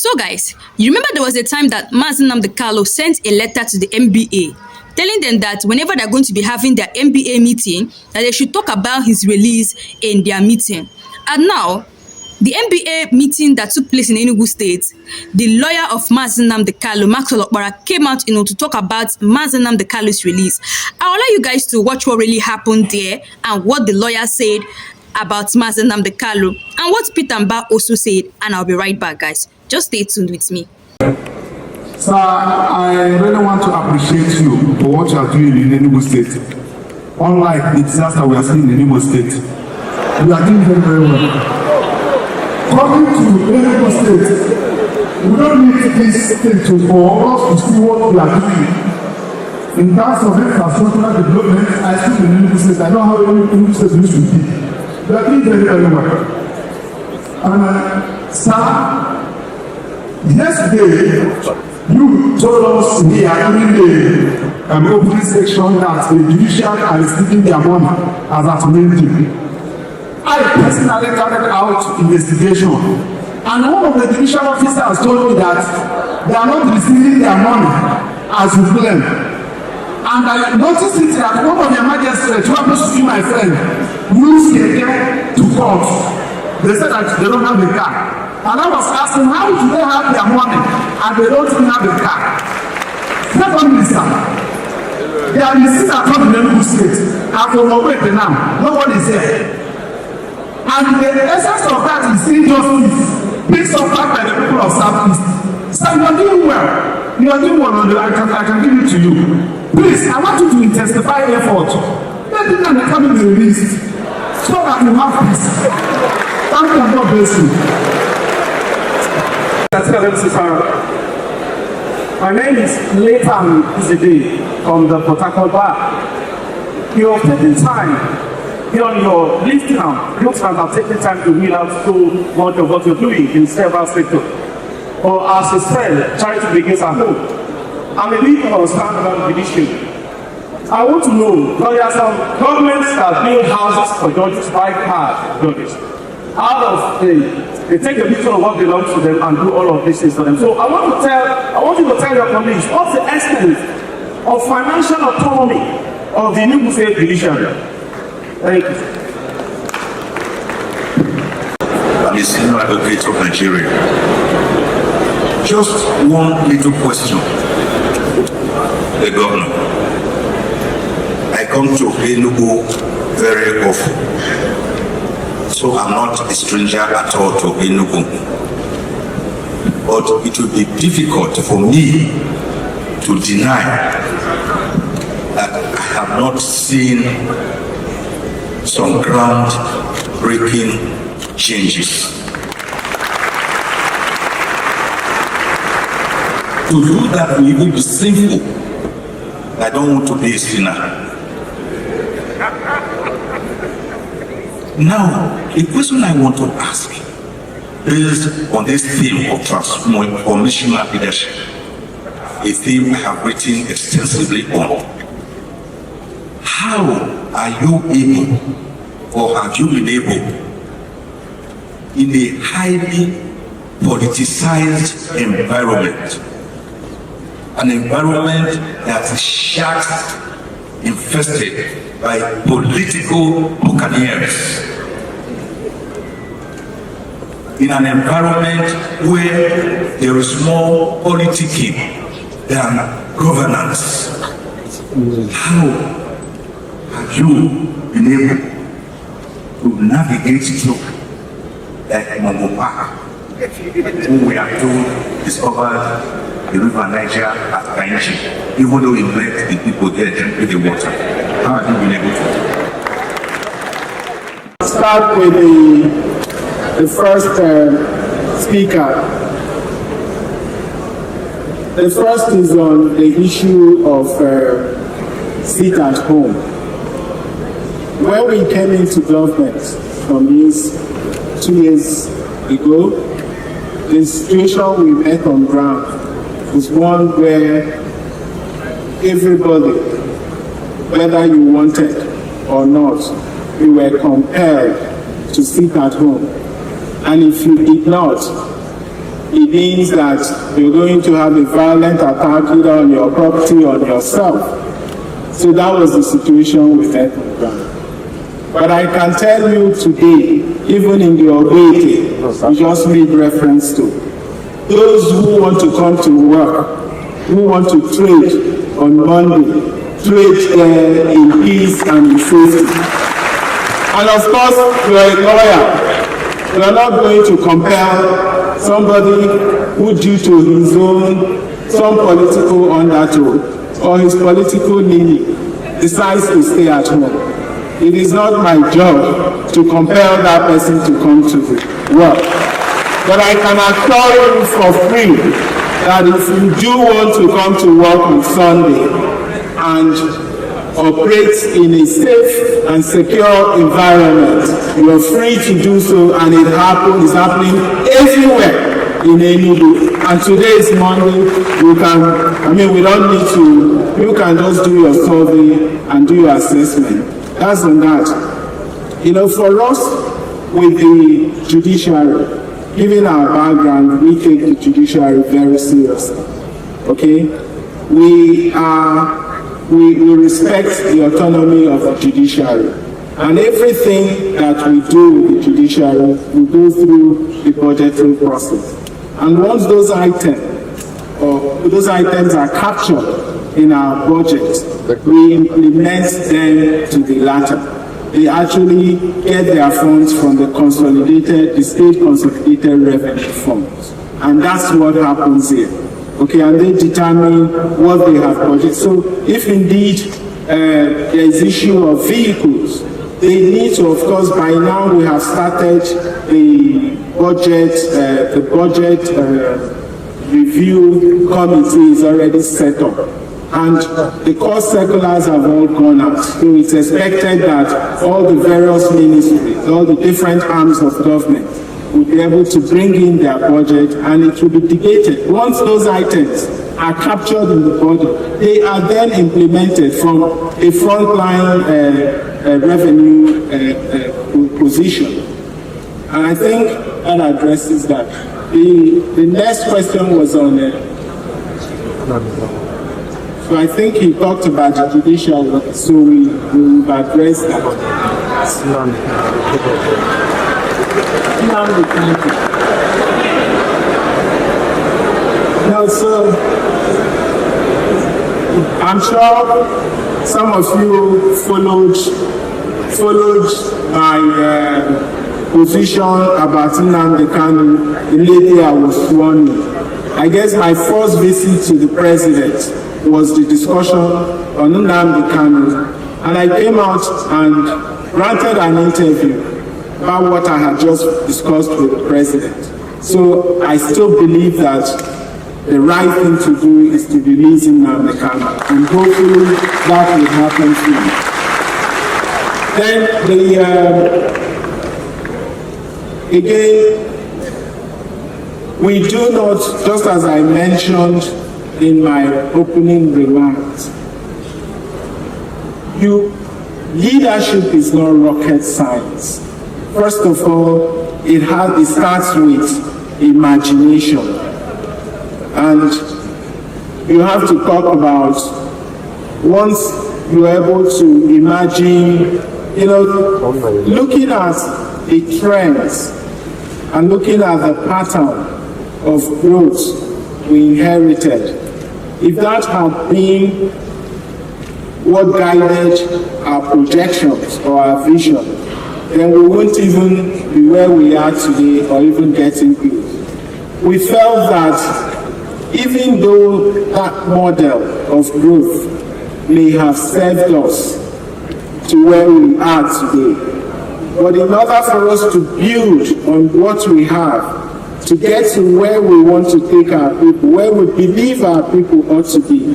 So guys, you remember there was a time that Nnamdi Kanu sent a letter to the NBA telling them that whenever they're going to be having their NBA meeting, that they should talk about his release in their meeting. And now, the NBA meeting that took place in Enugu State, the lawyer of Nnamdi Kanu, Maxwell Okpara, came out to talk about Nnamdi Kanu's release. I'll allow you guys to watch what really happened there and what the lawyer said about Nnamdi Kanu and what Peter Mbah also said, and I'll be right back, guys. Just stay tuned with me. Sir, I really want to appreciate you for what you are doing in Enugu State. Unlike the disaster we are seeing in Enugu State, you are doing very, very well. Coming to Enugu State, we don't need this state for us to see what we are doing. In terms of infrastructural development, I see in Enugu State, I know how Enugu State used to be. We are doing very, very well. And sir, yesterday, you told us here during the opening section that the judiciary are receiving their money as at Monday. I personally carried out investigation, and one of the judicial officers told me that they are not receiving their money as you claim. And I noticed it that one of the magistrates, who happens to be my friend, used a to court. They said that they don't have the car. And I was asking, how do they have their money and they don't even have a car? Secondly, sir, they are receiving at all in Enugu State. And from Owerri now, nobody is there. And the essence of that is injustice being suffered by the people of Southeast. So you are doing well. You are doing well. I can give it to you. Please, I want you to intensify effort. Let them not come in the release so that you have peace. Thank you, God bless you. My name is Nnamdi Kanu from the Port Harcourt Bar. You have taken time here on your list now. You have taken time to read out so much of what you're doing in several sectors. Or as a said, charity begins at home. I'm a bit concerned about the issue. I want to know, there are some governments that build houses for judges, buy cars for judges. Out of they take a picture of what belongs to them and do all of these things for them. So I want you to tell your colleagues what's the extent of financial autonomy of the Enugu State judiciary. Thank you. I'm a senior advocate of Nigeria. Just one little question. The governor. I come to Enugu very often. So I'm not a stranger at all to Enugu. But it will be difficult for me to deny that I have not seen some ground-breaking changes. To do that will even be sinful. I don't want to be a sinner. Now, a question I want to ask is on this theme of transformational leadership, a theme I have written extensively on. How are you able, or have you been able, in a highly politicized environment, an environment that is shark infested by political buccaneers, in an environment where there is more politicking than governance? How have you been able to navigate through like Mongopa, who we are told discovered the river Niger at Kainji, even though it let the people there drink with the water? How have you been able to? Start with the first speaker. The first is on the issue of sit at home. When we came into government from 2 years ago, the situation we met on ground was one where everybody, whether you wanted or not, you were compelled to sit at home. And if you did not, it means that you're going to have a violent attack either on your property or on yourself. So that was the situation with Nnamdi Kanu. But I can tell you today, even in the Ogbete, we just made reference to, those who want to come to work, who want to trade on Monday, trade there in peace and in safety. And of course, you are a lawyer. You are not going to compel somebody who, due to his own, some political undertone or his political leaning, decides to stay at home. It is not my job to compel that person to come to work. But I can assure you for free that if you do want to come to work on Sunday and operate in a safe and secure environment, you are free to do so, and it's happening everywhere in Enugu. And today is Monday, we don't need to, you can just do your survey and do your assessment. That's on that. For us, with the judiciary, given our background, we take the judiciary very seriously. Okay? We respect the autonomy of the judiciary. And everything that we do with the judiciary, we go through the budgeting process. And once those items are captured in our budget, we implement them to the latter. They actually get their funds from the state consolidated revenue funds. And that's what happens here. Okay, and they determine what they have budgeted. So if indeed there is issue of vehicles, they need to, of course, by now we have started the budget review committee is already set up. And the cost circulars have all gone out. So it's expected that all the various ministries, all the different arms of government will be able to bring in their budget, and it will be debated. Once those items are captured in the budget, they are then implemented from a frontline revenue position. And I think that addresses that. The next question was on so I think he talked about the judicial, so we've addressed that. Now, so I'm sure some of you followed my position about Nnamdi Kanu immediately I was sworn in. I guess my first visit to the president was the discussion on Nnamdi Kanu, and I came out and granted an interview about what I had just discussed with the president. So I still believe that the right thing to do is to release Nnamdi Kanu, and hopefully that will happen soon. Then again, we do not, just as I mentioned in my opening remarks, leadership is not rocket science. First of all, it starts with imagination. And you have to talk about, once you're able to imagine, looking at the trends and looking at the pattern of growth we inherited, if that had been what guided our projections or our vision, then we wouldn't even be where we are today or even getting good. We felt that even though that model of growth may have served us to where we are today, but in order for us to build on what we have, to get to where we want to take our people, where we believe our people ought to be,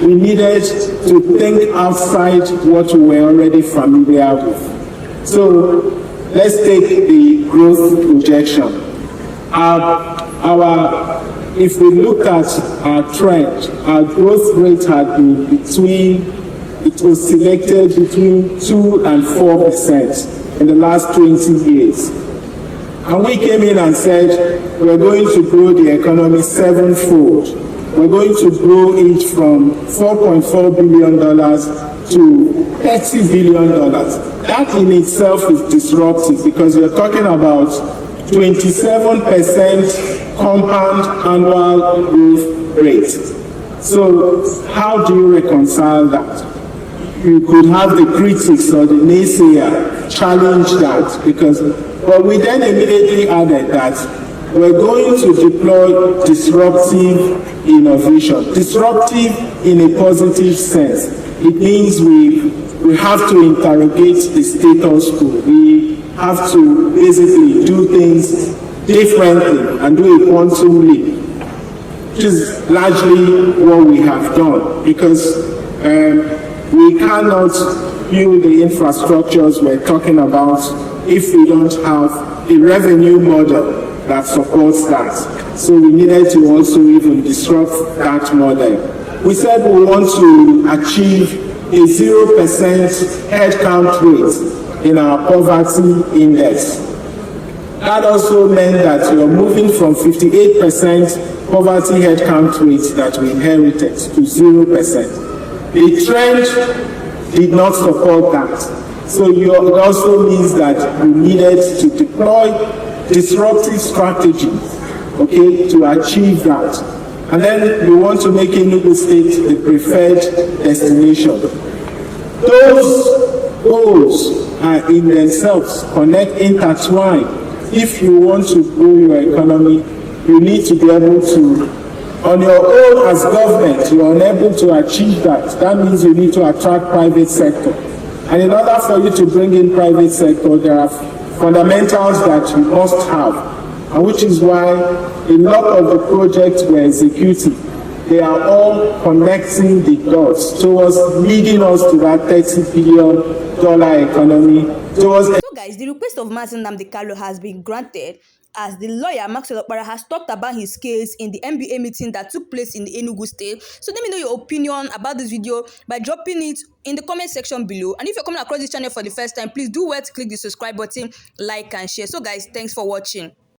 we needed to think outside what we were already familiar with. So let's take the growth projection. If we look at our trend, our growth rate had been it was selected between 2% and 4% in the last 20 years. And we came in and said, we're going to grow the economy sevenfold. We're going to grow it from $4.4 billion to $30 billion. That in itself is disruptive because you're talking about 27% compound annual growth rate. So how do you reconcile that? You could have the critics or the naysayer challenge that but we then immediately added that we're going to deploy disruptive innovation. Disruptive in a positive sense. It means we have to interrogate the status quo. We have to basically do things differently and do a quantum leap, which is largely what we have done because we cannot build the infrastructures we're talking about if we don't have a revenue model that supports that. So we needed to also even disrupt that model. We said we want to achieve a 0% headcount rate in our poverty index. That also meant that we are moving from 58% poverty headcount rate that we inherited to 0%. The trend did not support that. So it also means that we needed to deploy disruptive strategies, okay, to achieve that. And then we want to make Enugu State the preferred destination. Those goals are in themselves intertwined. If you want to grow your economy, you need to be able to, on your own as government, you are unable to achieve that. That means you need to attract private sector. And in order for you to bring in private sector, there are fundamentals that you must have, and which is why a lot of the projects we're executing, they are all connecting the dots towards leading us to that $30 billion economy. So guys, the request of Nnamdi Kanu has been granted as the lawyer Maxwell Okpara has talked about his case in the MBA meeting that took place in the Enugu state. So let me know your opinion about this video by dropping it in the comment section below. And if you're coming across this channel for the first time, please do well to click the subscribe button, like and share. So guys, thanks for watching.